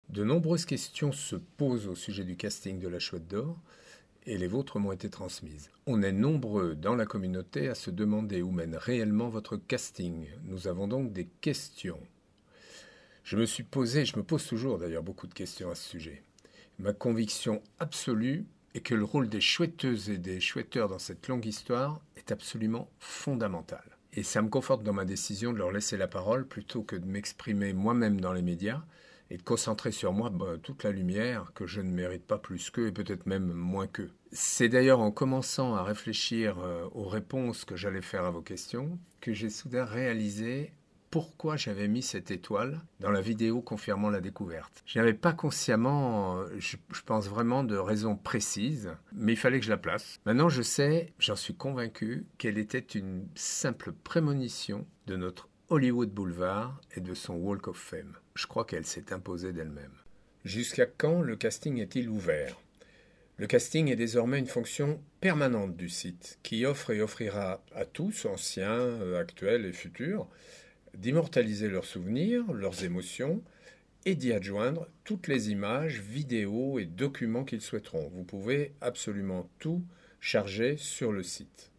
De nombreuses questions se posent au sujet du casting de la Chouette d'Or et les vôtres m'ont été transmises. On est nombreux dans la communauté à se demander où mène réellement votre casting. Nous avons donc des questions. Je me suis posé, je me pose toujours d'ailleurs beaucoup de questions à ce sujet. Ma conviction absolue est que le rôle des chouetteuses et des chouetteurs dans cette longue histoire est absolument fondamental. Et ça me conforte dans ma décision de leur laisser la parole plutôt que de m'exprimer moi-même dans les médias et de concentrer sur moi toute la lumière que je ne mérite pas plus qu'eux et peut-être même moins qu'eux. C'est d'ailleurs en commençant à réfléchir aux réponses que j'allais faire à vos questions que j'ai soudain réalisé pourquoi j'avais mis cette étoile dans la vidéo confirmant la découverte. Je n'avais pas consciemment, je pense vraiment de raisons précises, mais il fallait que je la place. Maintenant je sais, j'en suis convaincu, qu'elle était une simple prémonition de notre Hollywood Boulevard et de son Walk of Fame. Je crois qu'elle s'est imposée d'elle-même. Jusqu'à quand le casting est-il ouvert ? Le casting est désormais une fonction permanente du site qui offre et offrira à tous, anciens, actuels et futurs, d'immortaliser leurs souvenirs, leurs émotions et d'y adjoindre toutes les images, vidéos et documents qu'ils souhaiteront. Vous pouvez absolument tout charger sur le site.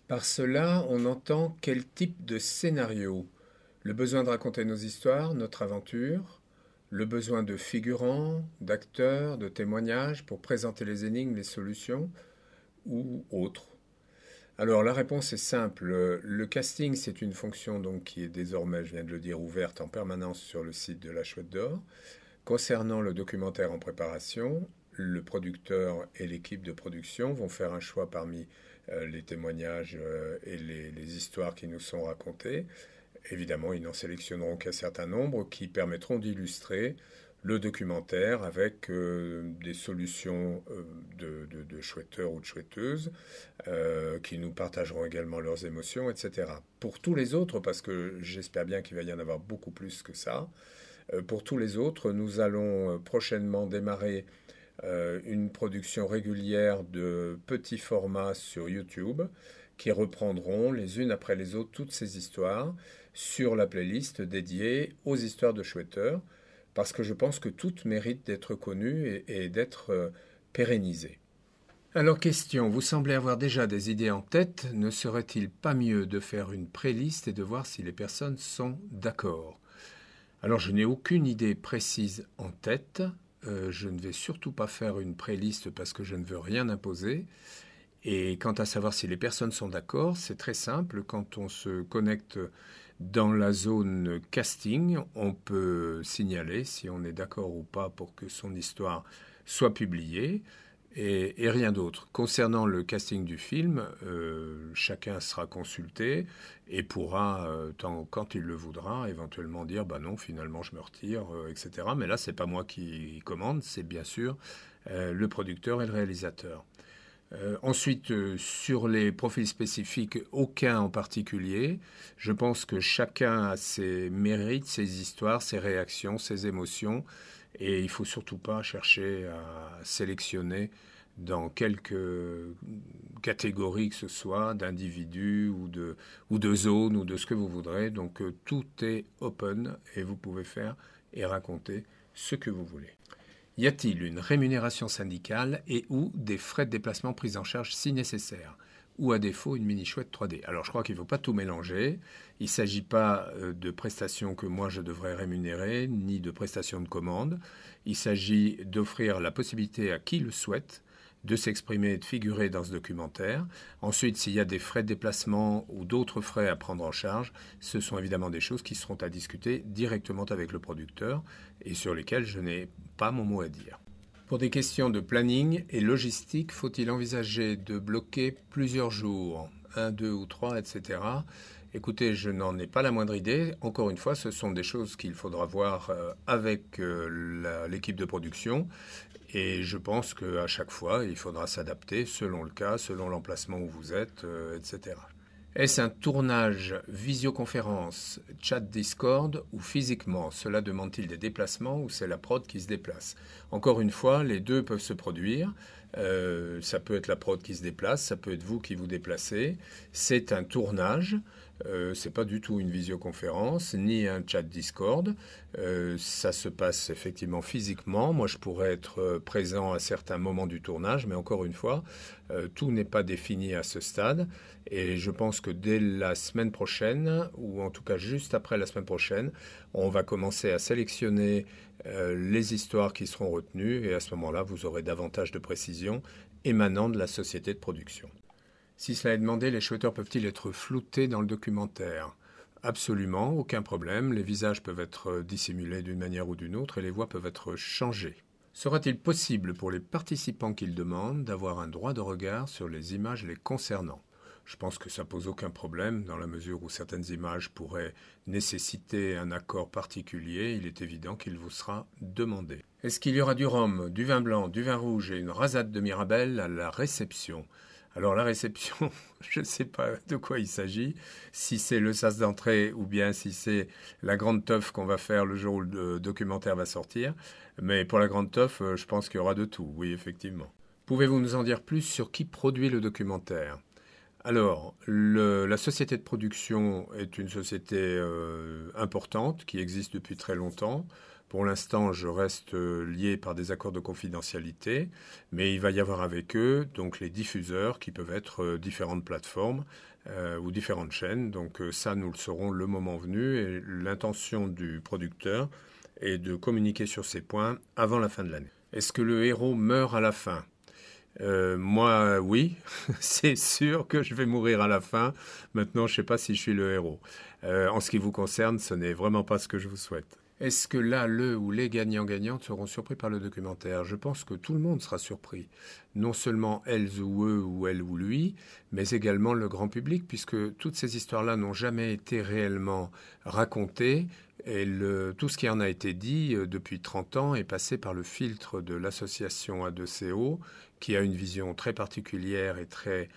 Par cela, on entend quel type de scénario ? Le besoin de raconter nos histoires, notre aventure, le besoin de figurants, d'acteurs, de témoignages pour présenter les énigmes, les solutions, ou autres. Alors la réponse est simple. Le casting, c'est une fonction donc qui est désormais, je viens de le dire, ouverte en permanence sur le site de la Chouette d'Or. Concernant le documentaire en préparation, le producteur et l'équipe de production vont faire un choix parmi les témoignages et les histoires qui nous sont racontées. Évidemment, ils n'en sélectionneront qu'un certain nombre qui permettront d'illustrer le documentaire avec des solutions de chouetteurs ou de chouetteuses qui nous partageront également leurs émotions, etc. Pour tous les autres, parce que j'espère bien qu'il va y en avoir beaucoup plus que ça, pour tous les autres, nous allons prochainement démarrer une production régulière de petits formats sur YouTube qui reprendront les unes après les autres toutes ces histoires sur la playlist dédiée aux histoires de chouetteurs, parce que je pense que toutes méritent d'être connues et d'être pérennisées. Alors question, vous semblez avoir déjà des idées en tête, ne serait-il pas mieux de faire une pré-liste et de voir si les personnes sont d'accord ? Alors je n'ai aucune idée précise en tête, je ne vais surtout pas faire une pré-liste parce que je ne veux rien imposer. Et quant à savoir si les personnes sont d'accord, c'est très simple. Quand on se connecte dans la zone casting, on peut signaler si on est d'accord ou pas pour que son histoire soit publiée et rien d'autre. Concernant le casting du film, chacun sera consulté et pourra, quand il le voudra, éventuellement dire « bah non, finalement je me retire », etc. Mais là, c'est pas moi qui commande, c'est bien sûr le producteur et le réalisateur. Ensuite, sur les profils spécifiques, aucun en particulier. Je pense que chacun a ses mérites, ses histoires, ses réactions, ses émotions. Et il ne faut surtout pas chercher à sélectionner dans quelque catégorie que ce soit, d'individus ou de zones ou de ce que vous voudrez. Donc tout est open et vous pouvez faire et raconter ce que vous voulez. Y a-t-il une rémunération syndicale et ou des frais de déplacement pris en charge si nécessaire ? Ou à défaut une mini-chouette 3D ? Alors je crois qu'il ne faut pas tout mélanger. Il ne s'agit pas de prestations que moi je devrais rémunérer, ni de prestations de commande. Il s'agit d'offrir la possibilité à qui le souhaite de s'exprimer et de figurer dans ce documentaire. Ensuite, s'il y a des frais de déplacement ou d'autres frais à prendre en charge, ce sont évidemment des choses qui seront à discuter directement avec le producteur et sur lesquelles je n'ai pas mon mot à dire. Pour des questions de planning et logistique, faut-il envisager de bloquer plusieurs jours, 1, 2 ou 3, etc. Écoutez, je n'en ai pas la moindre idée. Encore une fois, ce sont des choses qu'il faudra voir avec l'équipe de production. Et je pense qu'à chaque fois, il faudra s'adapter selon le cas, selon l'emplacement où vous êtes, etc. Est-ce un tournage visioconférence, chat Discord ou physiquement ? Cela demande-t-il des déplacements ou c'est la prod qui se déplace ? Encore une fois, les deux peuvent se produire. Ça peut être la prod qui se déplace, ça peut être vous qui vous déplacez. C'est un tournage. C'est pas du tout une visioconférence ni un chat Discord. Ça se passe effectivement physiquement. Moi, je pourrais être présent à certains moments du tournage, mais encore une fois, tout n'est pas défini à ce stade. Et je pense que dès la semaine prochaine, ou en tout cas juste après la semaine prochaine, on va commencer à sélectionner les histoires qui seront retenues. Et à ce moment-là, vous aurez davantage de précisions émanant de la société de production. Si cela est demandé, les chouetteurs peuvent-ils être floutés dans le documentaire? Absolument, aucun problème. Les visages peuvent être dissimulés d'une manière ou d'une autre et les voix peuvent être changées. Sera-t-il possible pour les participants qui le demandent d'avoir un droit de regard sur les images les concernant? Je pense que ça pose aucun problème dans la mesure où certaines images pourraient nécessiter un accord particulier. Il est évident qu'il vous sera demandé. Est-ce qu'il y aura du rhum, du vin blanc, du vin rouge et une rasade de Mirabelle à la réception? Alors la réception, je ne sais pas de quoi il s'agit, si c'est le sas d'entrée ou bien si c'est la grande teuf qu'on va faire le jour où le documentaire va sortir. Mais pour la grande teuf, je pense qu'il y aura de tout, oui, effectivement. Pouvez-vous nous en dire plus sur qui produit le documentaire? Alors, la société de production est une société importante qui existe depuis très longtemps. Pour l'instant, je reste lié par des accords de confidentialité, mais il va y avoir avec eux donc les diffuseurs qui peuvent être différentes plateformes ou différentes chaînes. Donc ça, nous le saurons le moment venu et l'intention du producteur est de communiquer sur ces points avant la fin de l'année. Est-ce que le héros meurt à la fin ? Moi, oui, c'est sûr que je vais mourir à la fin. Maintenant, je ne sais pas si je suis le héros. En ce qui vous concerne, ce n'est vraiment pas ce que je vous souhaite. Est-ce que là, le ou les gagnants-gagnantes seront surpris par le documentaire? Je pense que tout le monde sera surpris. Non seulement elles ou eux ou elle ou lui, mais également le grand public, puisque toutes ces histoires-là n'ont jamais été réellement racontées. Et tout ce qui en a été dit depuis 30 ans est passé par le filtre de l'association A2CO, qui a une vision très particulière et très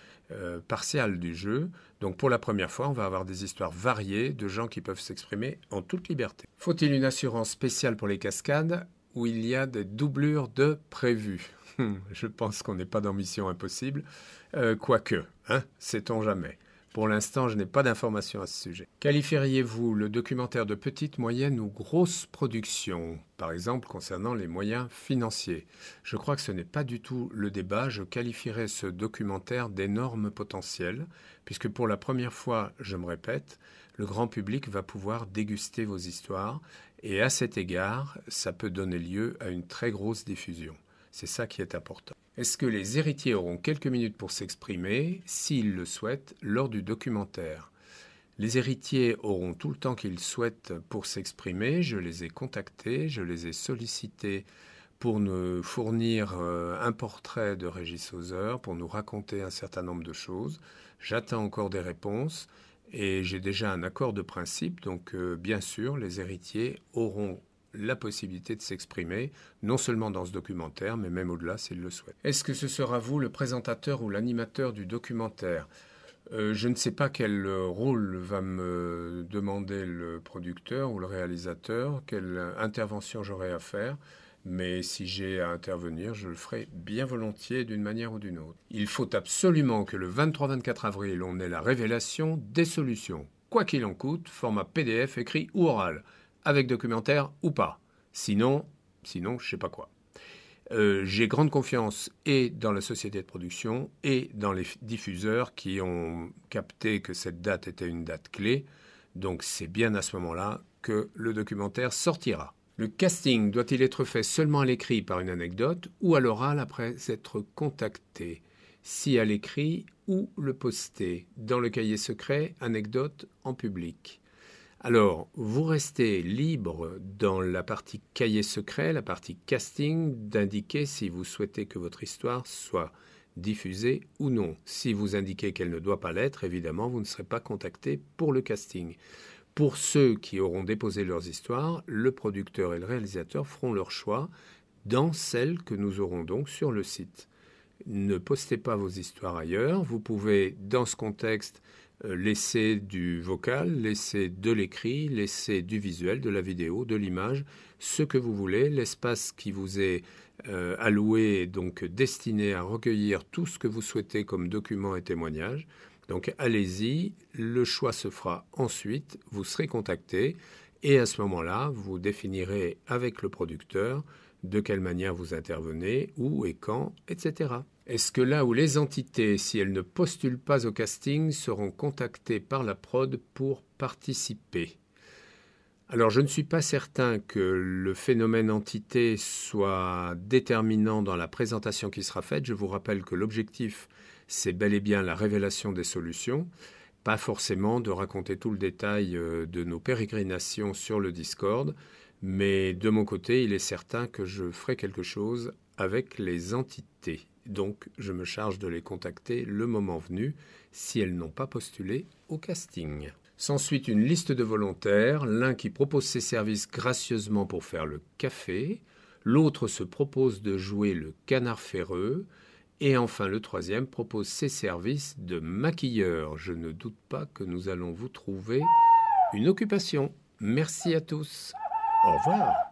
partiale du jeu. Donc pour la première fois, on va avoir des histoires variées de gens qui peuvent s'exprimer en toute liberté. Faut-il une assurance spéciale pour les cascades où il y a des doublures de prévues? Je pense qu'on n'est pas dans Mission Impossible, quoique, sait-on jamais. Pour l'instant, je n'ai pas d'informations à ce sujet. Qualifieriez-vous le documentaire de petite, moyenne ou grosse production, par exemple concernant les moyens financiers? Je crois que ce n'est pas du tout le débat. Je qualifierais ce documentaire d'énorme potentiel, puisque pour la première fois, je me répète, le grand public va pouvoir déguster vos histoires, et à cet égard, ça peut donner lieu à une très grosse diffusion. C'est ça qui est important. Est-ce que les héritiers auront quelques minutes pour s'exprimer, s'ils le souhaitent, lors du documentaire? Les héritiers auront tout le temps qu'ils souhaitent pour s'exprimer. Je les ai contactés, je les ai sollicités pour nous fournir un portrait de Régis Hauser, pour nous raconter un certain nombre de choses. J'attends encore des réponses et j'ai déjà un accord de principe. Donc bien sûr, les héritiers auront la possibilité de s'exprimer, non seulement dans ce documentaire, mais même au-delà s'ils le souhaitent. Est-ce que ce sera vous le présentateur ou l'animateur du documentaire? Je ne sais pas quel rôle va me demander le producteur ou le réalisateur, quelle intervention j'aurai à faire, mais si j'ai à intervenir, je le ferai bien volontiers d'une manière ou d'une autre. Il faut absolument que le 23-24 avril, on ait la révélation des solutions, quoi qu'il en coûte, format PDF, écrit ou oral, avec documentaire ou pas. Sinon, je sais pas quoi. J'ai grande confiance et dans la société de production et dans les diffuseurs qui ont capté que cette date était une date clé. Donc c'est bien à ce moment-là que le documentaire sortira. Le casting doit-il être fait seulement à l'écrit par une anecdote ou à l'oral après être contacté? Si à l'écrit, ou le poster dans le cahier secret, anecdote en public. Alors, vous restez libre dans la partie cahier secret, la partie casting, d'indiquer si vous souhaitez que votre histoire soit diffusée ou non. Si vous indiquez qu'elle ne doit pas l'être, évidemment, vous ne serez pas contacté pour le casting. Pour ceux qui auront déposé leurs histoires, le producteur et le réalisateur feront leur choix dans celles que nous aurons donc sur le site. Ne postez pas vos histoires ailleurs. Vous pouvez, dans ce contexte, laisser du vocal, laisser de l'écrit, laisser du visuel, de la vidéo, de l'image, ce que vous voulez. L'espace qui vous est alloué est donc destiné à recueillir tout ce que vous souhaitez comme documents et témoignages. Donc allez-y, le choix se fera ensuite, vous serez contacté et à ce moment-là, vous définirez avec le producteur de quelle manière vous intervenez, où et quand, etc. Est-ce que là où les entités, si elles ne postulent pas au casting, seront contactées par la prod pour participer ? Alors je ne suis pas certain que le phénomène entité soit déterminant dans la présentation qui sera faite. Je vous rappelle que l'objectif, c'est bel et bien la révélation des solutions, pas forcément de raconter tout le détail de nos pérégrinations sur le Discord, mais de mon côté, il est certain que je ferai quelque chose avec les entités. Donc je me charge de les contacter le moment venu si elles n'ont pas postulé au casting. S'ensuit une liste de volontaires, l'un qui propose ses services gracieusement pour faire le café, l'autre se propose de jouer le canard ferreux, et enfin le troisième propose ses services de maquilleur. Je ne doute pas que nous allons vous trouver une occupation. Merci à tous. Au revoir.